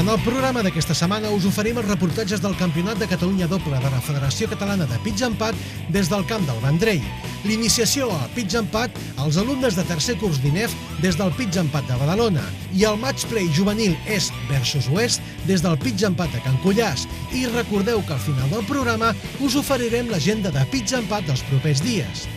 En el programa d'aquesta setmana us oferim els reportatges del Campionat de Catalunya doble de la Federació Catalana de Pitch and Putt des del camp del Vendrell. L'iniciació al Pitch and Putt als alumnes de tercer curs d'INEF des del Pitch and Putt de Badalona i el match play juvenil Est versus Oest des del Pitch and Putt de Can Cullàs. I recordeu que al final del programa us oferirem l'agenda de Pitch and Putt dels propers dies.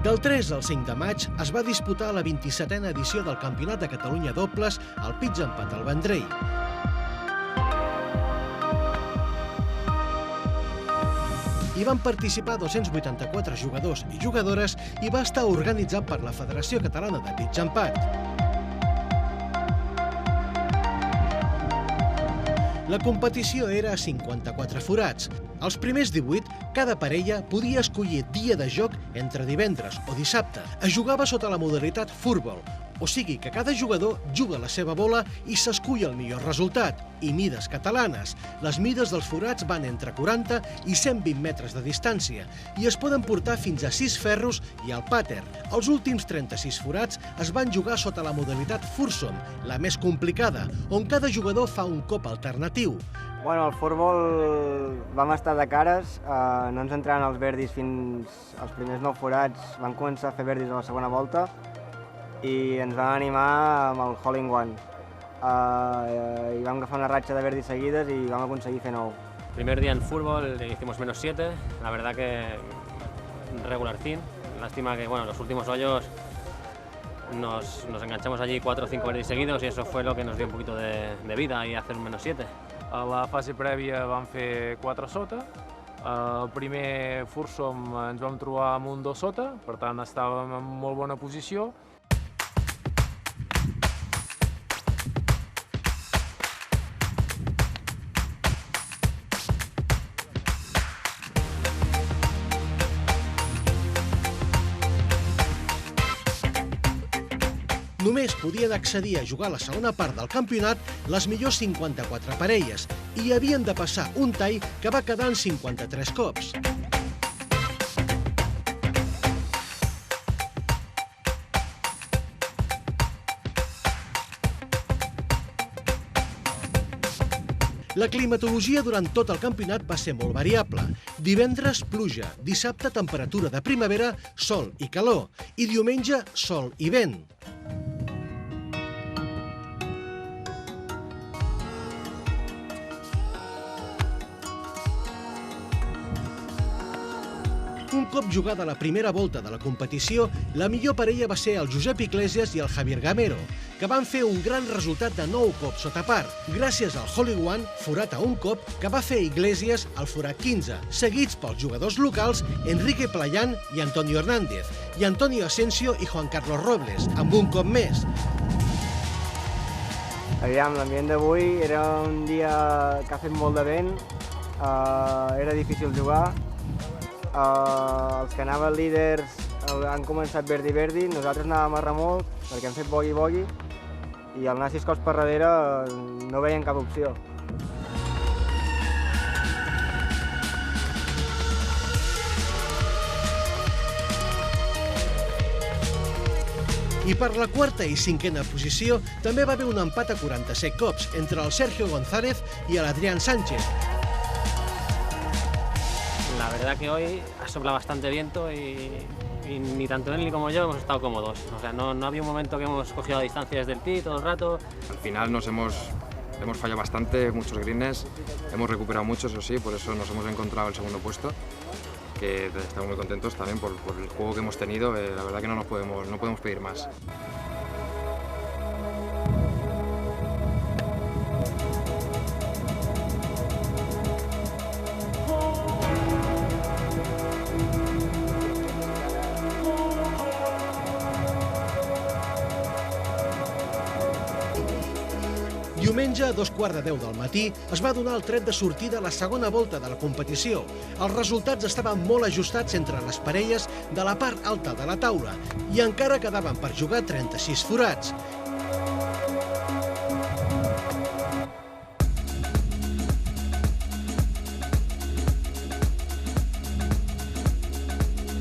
Del 3 al 5 de maig es va disputar la 27a edició del Campionat de Catalunya dobles al Pitch and Putt al Vendrell. Hi van participar 284 jugadors i jugadores i va estar organitzat per la Federació Catalana de Pitch and Putt. La competició era a 54 forats. Els primers 18, cada parella podia escollir dia de joc entre divendres o dissabte. Es jugava sota la modalitat furball, o sigui que cada jugador juga la seva bola i s'escull el millor resultat. I mides catalanes. Les mides dels forats van entre 40 i 120 metres de distància i es poden portar fins a 6 ferros i el pàter. Els últims 36 forats es van jugar sota la modalitat foursome, la més complicada, on cada jugador fa un cop alternatiu. Bueno, al futbol vam estar de cares, no ens entraven els verdis fins als primers 9 forats, vam començar a fer verdis a la segona volta i ens vam animar amb el hole in one. Y vamos a agafar una racha de verdis seguidas y vamos a conseguir hacer 9. Primer día en fútbol hicimos menos 7, la verdad que regularcín. Lástima que bueno, los últimos hoyos nos enganchamos allí 4 o 5 verdis seguidos y eso fue lo que nos dio un poquito de vida y hacer un menos 7. A la fase prèvia vam fer 4 sota. El primer foursome ens vam trobar amb un 2 sota, per tant estàvem en molt bona posició. Només podien accedir a jugar la segona part del campionat les millors 54 parelles i havien de passar un tall que va quedar en 53 cops. La climatologia durant tot el campionat va ser molt variable. Divendres, pluja, dissabte, temperatura de primavera, sol i calor, i diumenge, sol i vent. Un cop jugada la primera volta de la competició, la millor parella va ser el Josep Iglesias i el Javier Gamero, que van fer un gran resultat de 9 cops sota par, gràcies al hole in one, forat a un cop, que va fer Iglesias al forat 15, seguits pels jugadors locals Enrique Playán i Antonio Hernández, i Antonio Asensio i Juan Carlos Robles, amb un cop més. Aviam, l'ambient d'avui era un dia que ha fet molt de vent, era difícil jugar. Els que anaven líders han començat verdi-verdi, nosaltres anàvem a remolc perquè hem fet bogey-bogey i al anar 6 cops per darrere no veiem cap opció. I per la quarta i cinquena posició també va haver un empat a 47 cops entre el Sergio González i l'Adrián Sánchez. La verdad que hoy ha soplado bastante viento y ni tanto él ni como yo hemos estado cómodos. O sea, no había un momento que hemos cogido la distancia desde el tee todo el rato. Al final nos hemos hemos fallado bastante, muchos greens, hemos recuperado mucho, eso sí, por eso nos hemos encontrado el segundo puesto, que estamos muy contentos también por el juego que hemos tenido, la verdad que no podemos pedir más. Diumenge, a 2:15 del matí, es va donar el tret de sortida a la segona volta de la competició. Els resultats estaven molt ajustats entre les parelles de la part alta de la taula i encara quedaven per jugar 36 forats.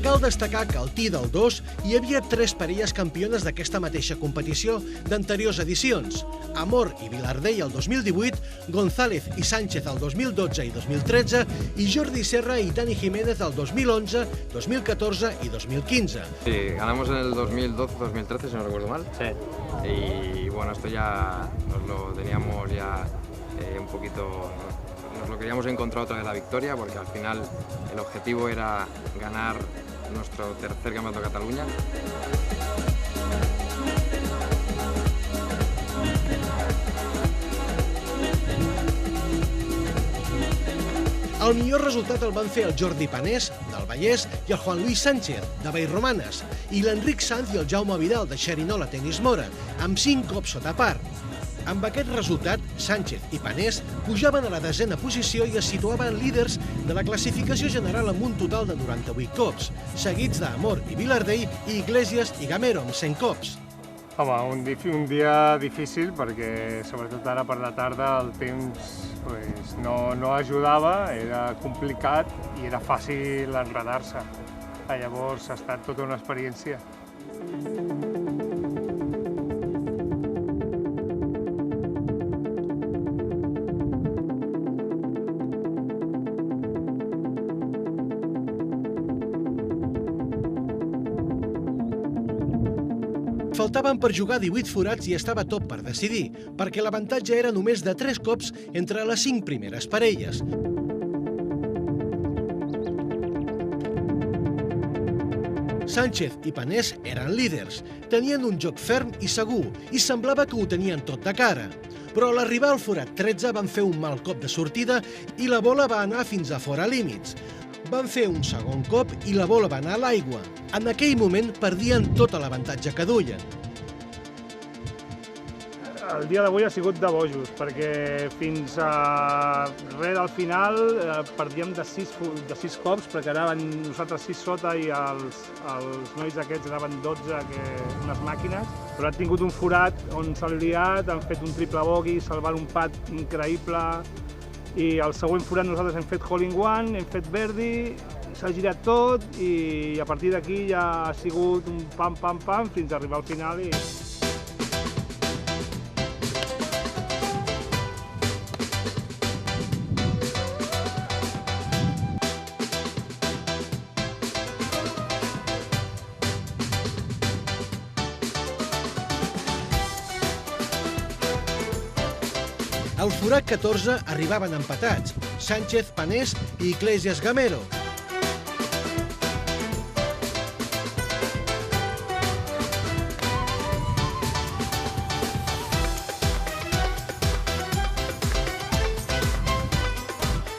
Cal destacar que al tee del 2 hi havia 3 parelles campiones d'aquesta mateixa competició d'anteriors edicions. Amor i Vilardell el 2018, González i Sánchez el 2012 i 2013 i Jordi Serra y Dani Jiménez el 2011, 2014 y 2015. Sí, ganamos en el 2012-2013, si no recuerdo mal. Sí. Y bueno, esto ya nos lo teníamos ya un poquito... Nos lo queríamos encontrar otra vez la victoria, porque al final el objetivo era ganar nuestro tercer campeonato de Cataluña. El millor resultat el van fer el Jordi Panés, del Vallès, i el Juan Luis Sánchez, de Vallromanes, i l'Enric Sanz i el Jaume Vidal, de Xerinola Tenis Mora, amb 5 cops sota par. Amb aquest resultat, Sánchez i Panés pujaven a la 10a posició i es situaven líders de la classificació general amb un total de 98 cops, seguits d'Amor i Vilardell i Iglesias i Gamero amb 100 cops. Home, un dia difícil perquè, sobretot ara per la tarda, el temps no ajudava, era complicat i era fàcil enredar-se. Llavors ha estat tota una experiència. Faltaven per jugar 18 forats i estava tot per decidir, perquè l'avantatge era només de 3 cops entre les 5 primeres parelles. Sánchez i Panés eren líders, tenien un joc ferm i segur i semblava que ho tenien tot de cara. Però a l'arribar al forat 13 van fer un mal cop de sortida i la bola va anar fins a fora límits. Van fer un segon cop i la bola va anar a l'aigua. En aquell moment perdien tot l'avantatge que duien. El dia d'avui ha sigut de bojos, perquè fins a res del final perdíem de 6 cops, perquè anaven nosaltres 6 sota i els nois aquests anaven 12, unes màquines. Però han tingut un forat on s'han liat, han fet un triple bogey, salvant un pad increïble, i al següent forat nosaltres hem fet hole-in-one, hem fet birdie, s'ha girat tot i a partir d'aquí ja ha sigut un pam fins a arribar al final. Al forat 14 arribaven empatats, Sánchez, Panés i Iglesias, Gamero.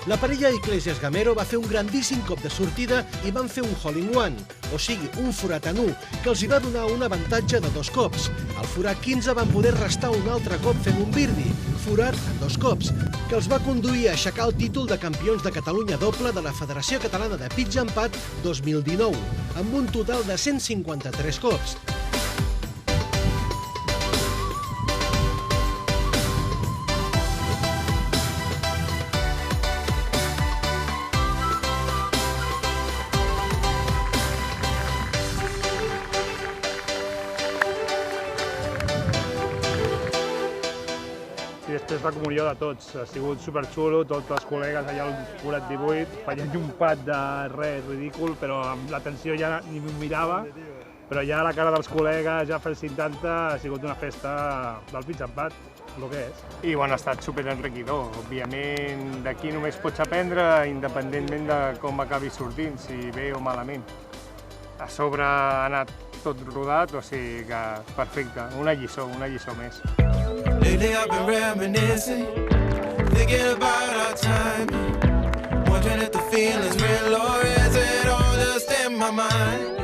La parella Iglesias-Gamero va fer un grandíssim cop de sortida i van fer un hole-in-one, o sigui, un forat en 1, que els hi va donar un avantatge de 2 cops. Al forat 15 van poder restar un altre cop fent un birdie, forat en 2 cops, que els va conduir a aixecar el títol de campions de Catalunya doble de la Federació Catalana de Pitch and Putt 2019, amb un total de 153 cops. I després la comunió de tots, ha sigut superxulo, tots els col·legues allà al forat 18, fallant un pat de res ridícul, però amb l'atenció ja ni m'ho mirava, però ja la cara dels col·legues, ja fer el 50, ha sigut una festa del pitch and putt. el que és. I bueno, ha estat superenriquidor. Òbviament, d'aquí només pots aprendre independentment de com acabi sortint, si bé o malament. A sobre ha anat tot rodat, o sigui que perfecte, una lliçó més. Lately I've been reminiscing, thinking about our time, wondering if the feeling's real or is it all just in my mind?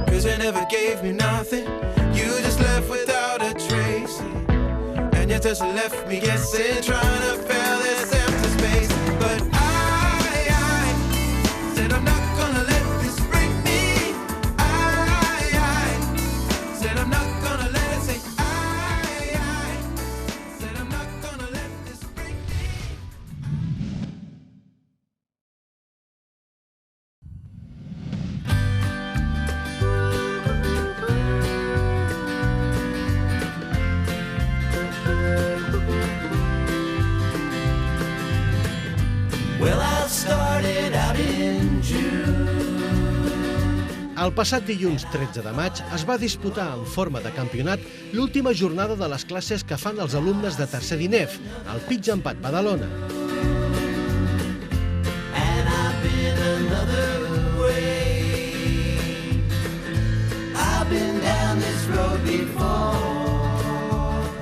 Cause you never gave me nothing, you just left without a trace, and you just left me guessing, trying to fill this empty space. But I said I'm not gonna let this break me. I said I'm not gonna let it say. I said I'm not gonna let this break me. Well, I started out in June. El passat dilluns 13 de maig es va disputar en forma de campionat l'última jornada de les classes que fan els alumnes de tercer d'INEF, al Pitx Empat Badalona. And I've been another way. I've been down this road before.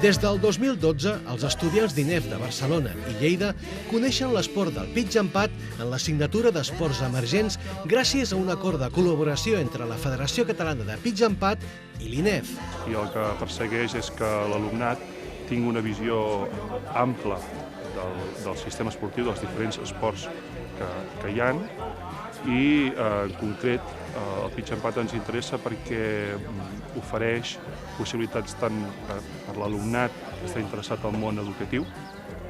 Des del 2012, els estudiants d'INEF de Barcelona i Lleida coneixen l'esport del Pitx Empat en l'assignatura d'esports emergents gràcies a un acord de col·laboració entre la Federació Catalana de Pitx Empat i l'INEF. I el que persegueix és que l'alumnat tingui una visió ampla del sistema esportiu, dels diferents esports que hi ha, i en concret el Pitx Empat ens interessa perquè ofereix possibilitats tant per l'alumnat que està interessat al món educatiu,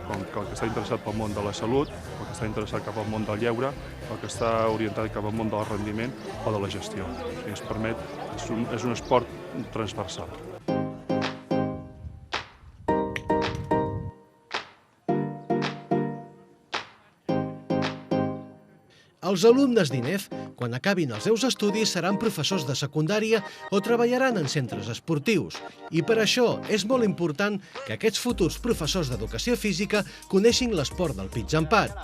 com que el que està interessat pel món de la salut, el que està interessat cap al món del lleure, el que està orientat cap al món del rendiment o de la gestió. I ens permet, és un esport transversal. Els alumnes d'INEF, quan acabin els seus estudis, seran professors de secundària o treballaran en centres esportius. I per això és molt important que aquests futurs professors d'educació física coneixin l'esport del Pitx Empat.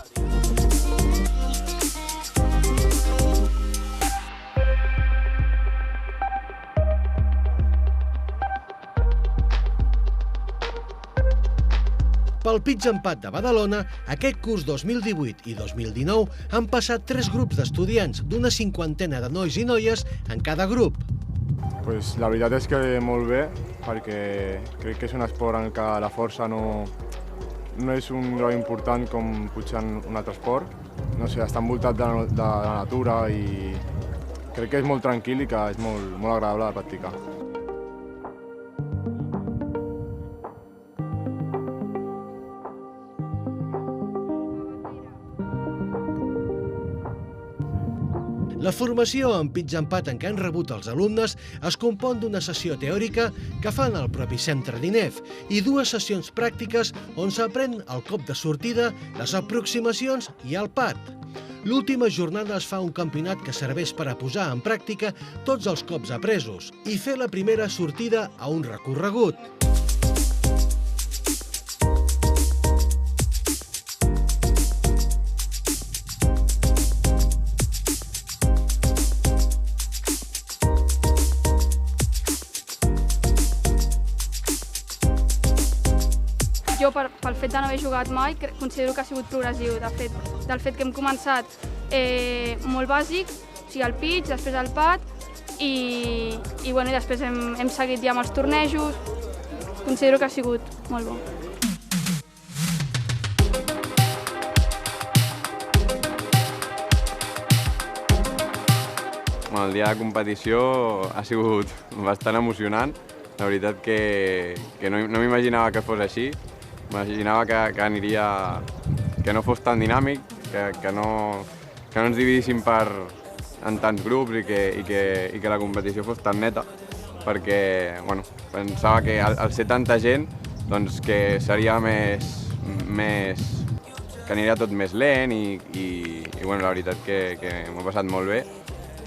Pel Pitx Empat de Badalona, aquest curs 2018 i 2019 han passat 3 grups d'estudiants d'una 50ena de nois i noies en cada grup. La veritat és que molt bé, perquè crec que és un esport en què la força no és un grau important com potser en un altre esport. No sé, està envoltat de la natura i crec que és molt tranquil i que és molt agradable de practicar. La formació en Pitx Empat en què han rebut els alumnes es compon d'una sessió teòrica que fan al propi centre d'INEF i 2 sessions pràctiques on s'aprèn el cop de sortida, les aproximacions i el pat. L'última jornada es fa un campionat que serveix per a posar en pràctica tots els cops apresos i fer la primera sortida a un recorregut. Jo, pel fet de no haver jugat mai, considero que ha sigut progressiu. Del fet que hem començat molt bàsic, o sigui, el pitch, després el pad, i després hem seguit ja amb els tornejos. Considero que ha sigut molt bo. El dia de competició ha sigut bastant emocionant. La veritat que no m'imaginava que fos així. M'imaginava que no fos tan dinàmic, que no ens dividíssim en tants grups i que la competició fos tan neta, perquè pensava que al ser tanta gent que seria que aniria tot més lent i la veritat que m'ho he passat molt bé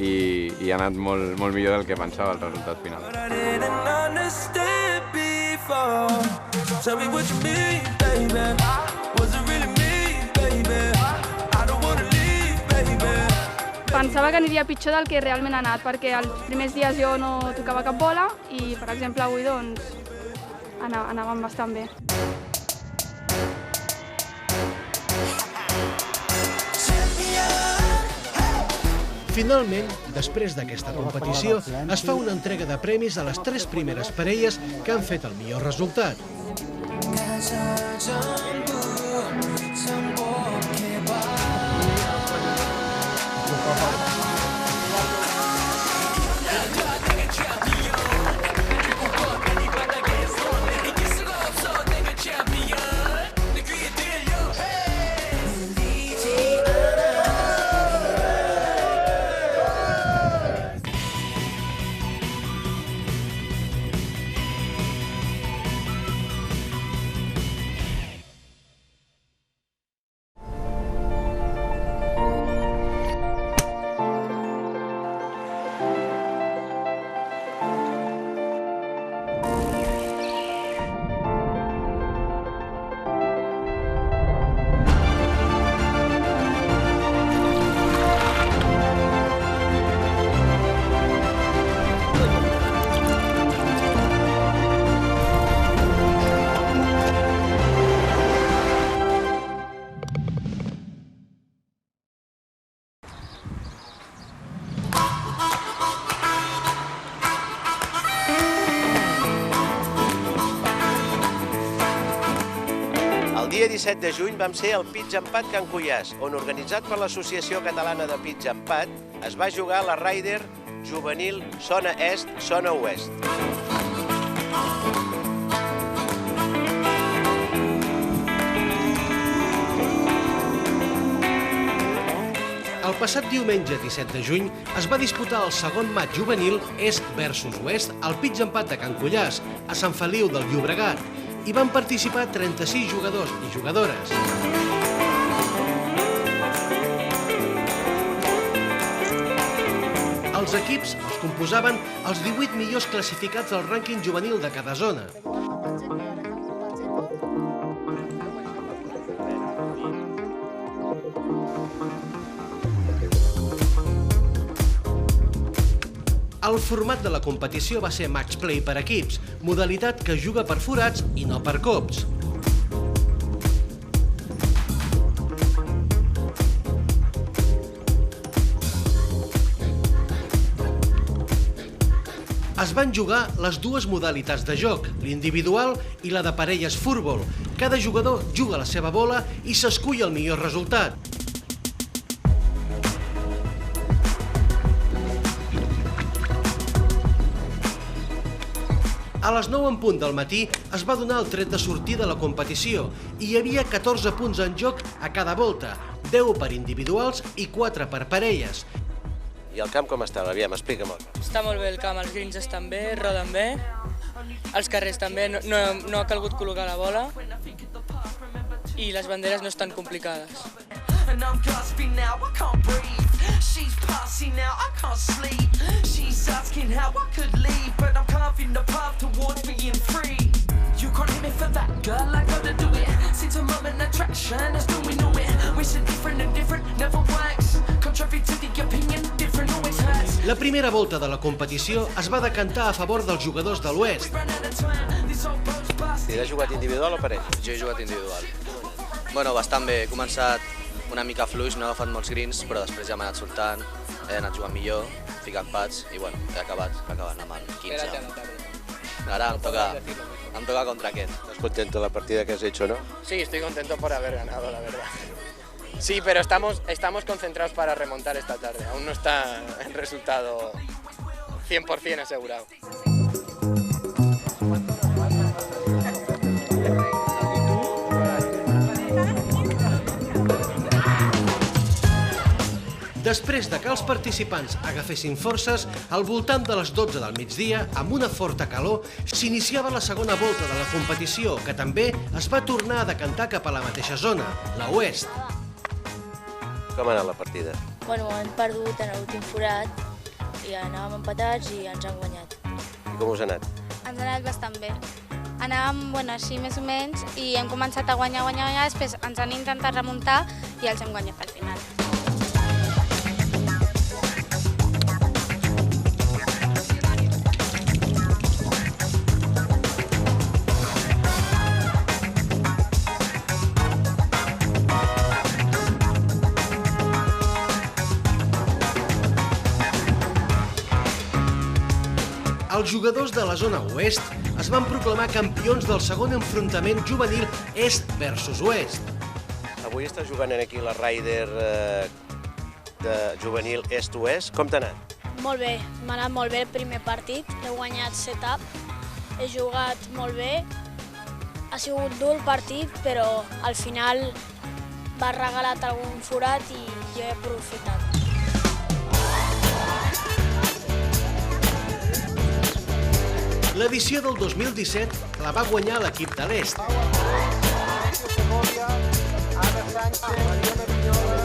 i ha anat molt millor del que pensava el resultat final. Tell me what you mean, baby. Was it really me, baby? I don't wanna leave, baby. Pensava que aniria pitjor del que realment ha anat, perquè els primers dies jo no tocava cap bola i, per exemple, avui doncs anàvem bastant bé. Finalment, després d'aquesta competició, es fa una entrega de premis a les 3 primeres parelles que han fet el millor resultat. El dia 17 de juny vam ser al Pitch Empat Can Cuiàs, on, organitzat per l'Associació Catalana de Pitch Empat, es va jugar la Ryder Juvenil Zona Est, Zona Oest. El passat diumenge 17 de juny es va disputar el segon match juvenil Est versus Oest al Pitch Empat de Can Cuiàs, a Sant Feliu del Llobregat. Hi van participar 36 jugadors i jugadores. Els equips els composaven els 18 millors classificats del rànquing juvenil de cada zona. El format de la competició va ser match play per equips, modalitat que juga per forats i no per cops. Es van jugar les dues modalitats de joc, l'individual i la de parelles futbol. Cada jugador juga la seva bola i s'escull el millor resultat. A les 9 en punt del matí es va donar el tret de sortida de la competició i hi havia 14 punts en joc a cada volta, 10 per individuals i 4 per parelles. I el camp com està? Aviam, explica'm. Està molt bé el camp, els greens estan bé, roden bé, els carrers també, no ha calgut col·locar la bola i les banderes no estan complicades. And I'm gasping now, I can't breathe. She's passing now, I can't sleep. She's asking how I could leave, but I'm carving the path towards being free. You can't hit me for that, girl, I gotta do it. Since a moment attraction, as though we know it. We're so different and different, never works. Contrary to the opinion, different always hurts. La primera volta de la competició es va decantar a favor dels jugadors de l'Oest. I has jugat individual o parell? Jo he jugat individual. Bueno, bastant bé. He començat una mica fluix, no he agafat molts greens, però després ja m'he anat soltant, he anat jugant millor, he ficat pats i bueno, he acabat amb el 15. Ahora em toca contra aquest. ¿Estás contento de la partida que has hecho, no? Sí, estoy contento por haber ganado, la verdad. Sí, pero estamos concentrados para remontar esta tarde. Aún no está el resultado 100% asegurado. Després de que els participants agafessin forces, al voltant de les 12 del migdia, amb una forta calor, s'iniciava la segona volta de la competició, que també es va tornar a decantar cap a la mateixa zona, la Oest. Com ha anat la partida? Bueno, hem perdut en l'últim forat i anàvem empatats i ens han guanyat. I com us ha anat? Ens ha anat bastant bé. Anàvem, així més o menys, i hem començat a guanyar, després ens han intentat remuntar i els hem guanyat al final. Els jugadors de la zona oest es van proclamar campions del segon enfrontament juvenil est versus oest. Avui està jugant aquí la Ryder de juvenil est-oest. Com t'ha anat? Molt bé, m'ha anat molt bé el primer partit. He guanyat setup, he jugat molt bé. Ha sigut dur el partit, però al final m'ha regalat algun forat i jo he aprofitat. L'edició del 2017 la va guanyar l'equip de l'Est. Anna Sánchez, Mariona Viñola,